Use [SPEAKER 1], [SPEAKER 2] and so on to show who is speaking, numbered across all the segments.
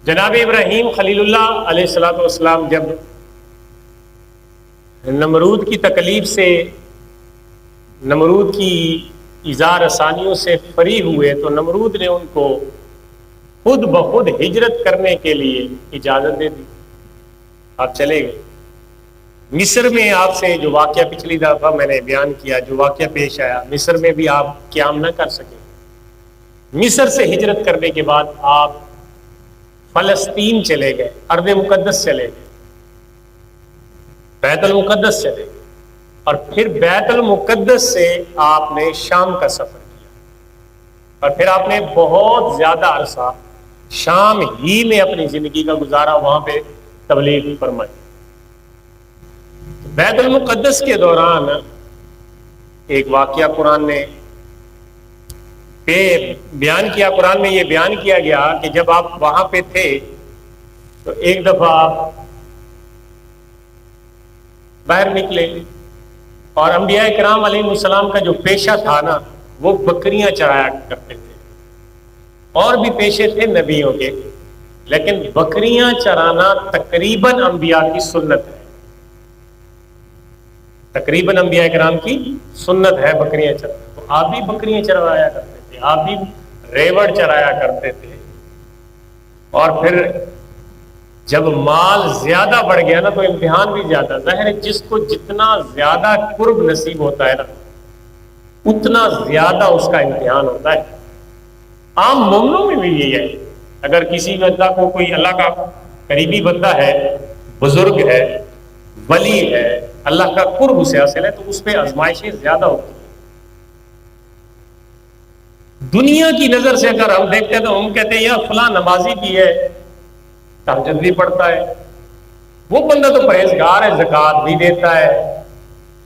[SPEAKER 1] جناب ابراہیم خلیل اللہ علیہ الصلوۃ والسلام جب نمرود کی تکلیف سے، نمرود کی ایذا رسانیوں سے فری ہوئے تو نمرود نے ان کو خود بخود ہجرت کرنے کے لیے اجازت دے دی، آپ چلے گئے۔ مصر میں آپ سے جو واقعہ پچھلی دفعہ میں نے بیان کیا، جو واقعہ پیش آیا، مصر میں بھی آپ قیام نہ کر سکے۔ مصر سے ہجرت کرنے کے بعد آپ فلسطین چلے گئے، ارض مقدس چلے گئے، بیت المقدس چلے گئے، اور پھر بیت المقدس سے آپ نے شام کا سفر کیا، اور پھر آپ نے بہت زیادہ عرصہ شام ہی میں اپنی زندگی کا گزارا، وہاں پہ تبلیغ فرمائی۔ بیت المقدس کے دوران ایک واقعہ قرآن نے بیان کیا، قرآن میں یہ بیان کیا گیا کہ جب آپ وہاں پہ تھے تو ایک دفعہ آپ باہر نکلے، اور انبیاء کرام علیہ السلام کا جو پیشہ تھا نا، وہ بکریاں چرایا کرتے تھے، اور بھی پیشے تھے نبیوں کے، لیکن بکریاں چرانا تقریباً انبیاء کی سنت ہے، تقریباً انبیاء کرام کی سنت ہے بکریاں چرانا۔ تو آپ بھی بکریاں چروایا کرتے تھے، آپ بھی ریوڑ چرایا کرتے تھے، اور پھر جب مال زیادہ بڑھ گیا نا تو امتحان بھی زیادہ۔ ظاہر ہے جس کو جتنا زیادہ قرب نصیب ہوتا ہے نا، اتنا زیادہ اس کا امتحان ہوتا ہے۔ عام مومنوں میں بھی یہی ہے، اگر کسی بندہ کو کوئی اللہ کا قریبی بندہ ہے، بزرگ ہے، ولی ہے، اللہ کا قرب اسے حاصل ہے، تو اس پہ آزمائشیں زیادہ ہوتی ہیں۔ دنیا کی نظر سے اگر ہم دیکھتے ہیں تو ہم کہتے ہیں یار فلاں نمازی بھی ہے، تہجد بھی پڑھتا ہے، وہ بندہ تو پرہیزگار ہے، زکوٰۃ بھی دیتا ہے،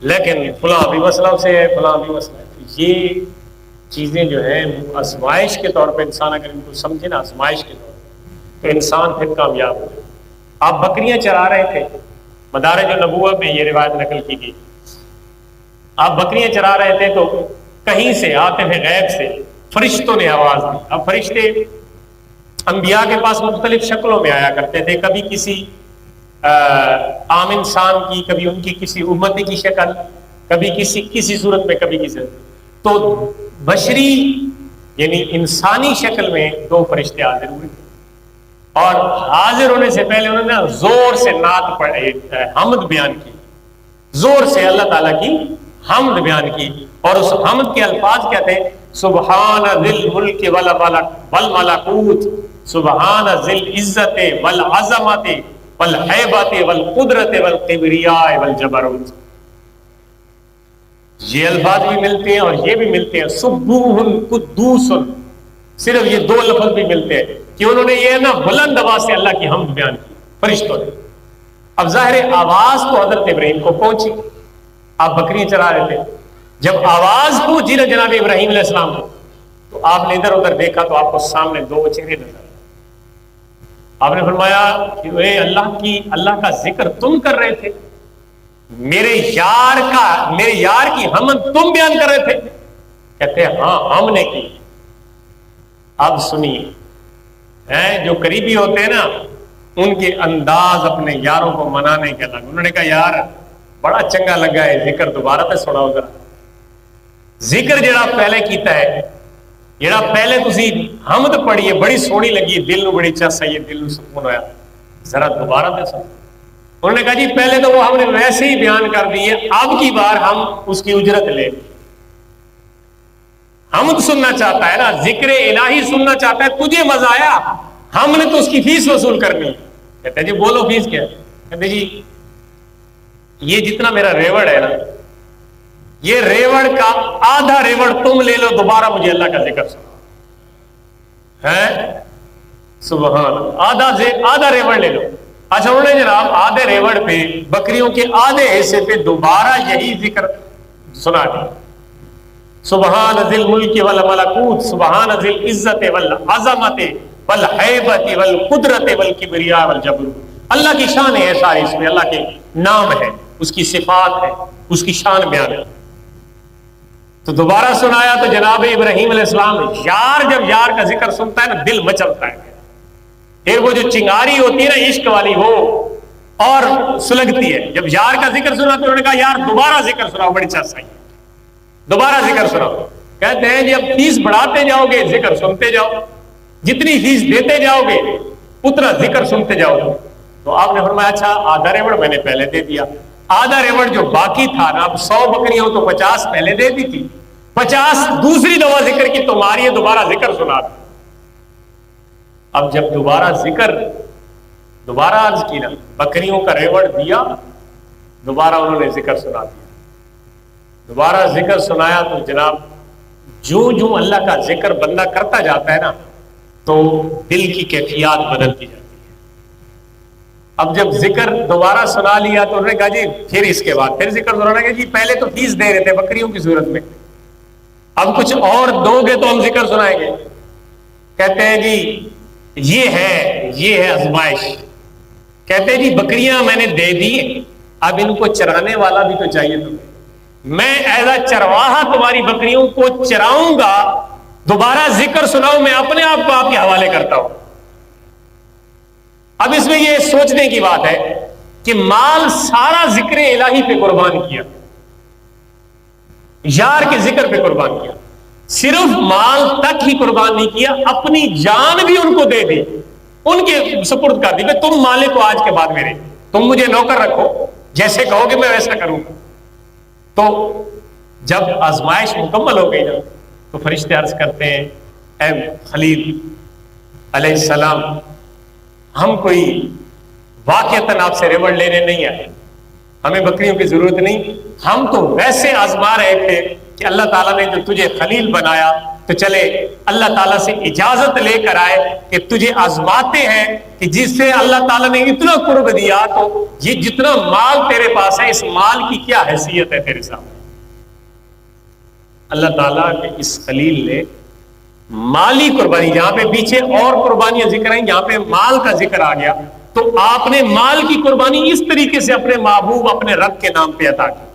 [SPEAKER 1] لیکن فلاں بھی مسئلہ سے ہے، فلاں بھی مسئلہ ہے۔ یہ چیزیں جو ہیں آزمائش کے طور پہ انسان اگر ان کو سمجھے نا، آزمائش کے طور پہ، تو انسان پھر کامیاب ہو جائے۔ آپ بکریاں چرا رہے تھے، مدارج النبوہ میں یہ روایت نقل کی گئی، آپ بکریاں چرا رہے تھے تو کہیں سے آتے تھے، غیب سے فرشتوں نے آواز دی۔ اب فرشتے انبیاء کے پاس مختلف شکلوں میں آیا کرتے تھے، کبھی کسی عام انسان کی، کبھی ان کی کسی امتی کی شکل، کبھی کسی صورت میں، کبھی کسی۔ تو بشری یعنی انسانی شکل میں دو فرشتے حاضر ہوئے، اور حاضر ہونے سے پہلے انہوں نے زور سے نعت پڑھی، حمد بیان کی، زور سے اللہ تعالیٰ کی حمد بیان کی، اور اس حمد کے الفاظ کیا تھے؟ سبحان ذی الملک والملکوت، سبحان ذی العزت والعظمت والہیبت والقدرت والکبریاء والجبروت۔ یہ الفاظ بھی ملتے ہیں اور یہ بھی ملتے ہیں، سبوح قدوس، صرف یہ دو لفظ بھی ملتے ہیں کہ انہوں نے یہ نا بلند آواز سے اللہ کی حمد بیان کی فرشتوں نے۔ اب ظاہر آواز تو حضرت ابراہیم کو پہنچی، آپ بکریاں چرا رہے تھے، جب آواز پہنچی نا جناب ابراہیم علیہ السلام کو، تو آپ نے ادھر ادھر دیکھا تو آپ کو سامنے دو چہرے نظر آئے۔ آپ نے فرمایا کہ اے اللہ کا ذکر تم کر رہے تھے، میرے یار کی حمد تم بیان کر رہے تھے؟ کہتے ہیں ہاں ہم نے کی۔ اب سنیے، جو قریبی ہوتے ہیں نا، ان کے انداز اپنے یاروں کو منانے کے الگ۔ انہوں نے کہا یار بڑا چنگا لگا ہے ذکر، دوبارہ تے سنا ادھر ذکر جڑا پہلے کیتا ہے، جڑا پہلے تسی حمد پڑھی ہے، بڑی سونی لگی، دل نو بڑی چس آئی، دل نو سکون ہویا، ذرا دوبارہ تے سنا۔ انہوں نے کہا جی پہلے تو وہ ہم نے ویسے ہی بیان کر دی ہے، اب کی بار ہم اس کی اجرت لیں۔ حمد سننا چاہتا ہے نا، ذکر الہی سننا چاہتا ہے، تجھے مزہ آیا، ہم نے تو اس کی فیس وصول کرنی۔ کہتے ہیں جی بولو فیس کیا ہے؟ کہتے جی یہ جتنا میرا ریوڑ ہے نا، یہ ریوڑ کا آدھا ریوڑ تم لے لو، دوبارہ مجھے اللہ کا ذکر سنا ہے، سبحان اللہ، آدھا ریوڑ لے لو۔ اچھا انہوں نے جناب آدھے ریوڑ پہ، بکریوں کے آدھے حصے پہ دوبارہ یہی ذکر سنا دیا، سبحان ذی الملک والملکوت، سبحان ذی العزت والعظمت والہیبت والقدرت والکبریاء والجبروت۔ اللہ کی شان ہے ساری، اس میں اللہ کے نام ہے، اس کی صفات ہے، اس کی شان بیان ہے۔ تو دوبارہ سنایا تو جناب ابراہیم علیہ السلام، یار جب یار کا ذکر سنتا ہے نا دل مچلتا ہے، پھر وہ جو چنگاری ہوتی ہے نا عشق والی، وہ اور سلگتی ہے. جب یار کا ذکر سنا تو انہوں نے کہا یار دوبارہ ذکر سناؤ، بڑی چرس آئی، دوبارہ ذکر سناؤ. کہتے ہیں جب فیس بڑھاتے جاؤ گے ذکر سنتے جاؤ، جتنی فیس دیتے جاؤ گے اتنا ذکر سنتے جاؤ گے. تو آپ نے فرمایا اچھا آدھا ریوڑ میں نے پہلے دے دیا، آدھا ریوڑ جو باقی تھا نا، اب 100 بکریاں تو 50 پہلے دے دی تھی، 50 دوسری دفعہ ذکر کی تمہاری ہے، دوبارہ ذکر سنا دو. اب جب دوبارہ عرض کی نا، بکریوں کا ریوڑ دیا، دوبارہ انہوں نے ذکر سنا دیا. دوبارہ ذکر سنایا تو جناب جو اللہ کا ذکر بندہ کرتا جاتا ہے نا تو دل کی کیفیات بدلتی جاتی ہے. اب جب ذکر دوبارہ سنا لیا تو انہوں نے کہا جی پھر اس کے بعد پھر ذکر سنانا کہ جی پہلے تو فیس دے رہے تھے بکریوں کی صورت میں، اب کچھ اور دو گے تو ہم ذکر سنائیں گے. کہتے ہیں جی یہ ہے آزمائش. کہتے ہیں جی بکریاں میں نے دے دی، اب ان کو چرانے والا بھی تو چاہیے تمہیں، میں ایز اے چرواہا تمہاری بکریوں کو چراؤں گا، دوبارہ ذکر سناؤ، میں اپنے آپ کو آپ کے حوالے کرتا ہوں. اب اس میں یہ سوچنے کی بات ہے کہ مال سارا ذکر الہی پہ قربان کیا، یار کے ذکر پہ قربان کیا، صرف مال تک ہی قربان نہیں کیا، اپنی جان بھی ان کو دے دی، ان کے سپرد کر دی کہ تم مالک ہو آج کے بعد میرے، تم مجھے نوکر رکھو، جیسے کہو گے میں ویسا کروں گا. تو جب آزمائش مکمل ہو گئی نا تو فرشتے عرض کرتے ہیں اے خلیل علیہ السلام، ہم کوئی واقعتاً آپ سے ریوڑ لینے نہیں آئے، ہمیں بکریوں کی ضرورت نہیں، ہم تو ویسے آزما رہے تھے کہ اللہ تعالیٰ نے جو تجھے خلیل بنایا تو چلے اللہ تعالیٰ سے اجازت لے کر آئے کہ تجھے آزماتے ہیں کہ جس سے اللہ تعالیٰ نے اتنا قرب دیا تو یہ جتنا مال تیرے پاس ہے اس مال کی کیا حیثیت ہے تیرے سامنے. اللہ تعالیٰ کے اس خلیل نے مالی قربانی، جہاں پہ پیچھے اور قربانیاں ذکر ہیں یہاں پہ مال کا ذکر آ گیا، تو آپ نے مال کی قربانی اس طریقے سے اپنے محبوب اپنے رب کے نام پہ عطا کی.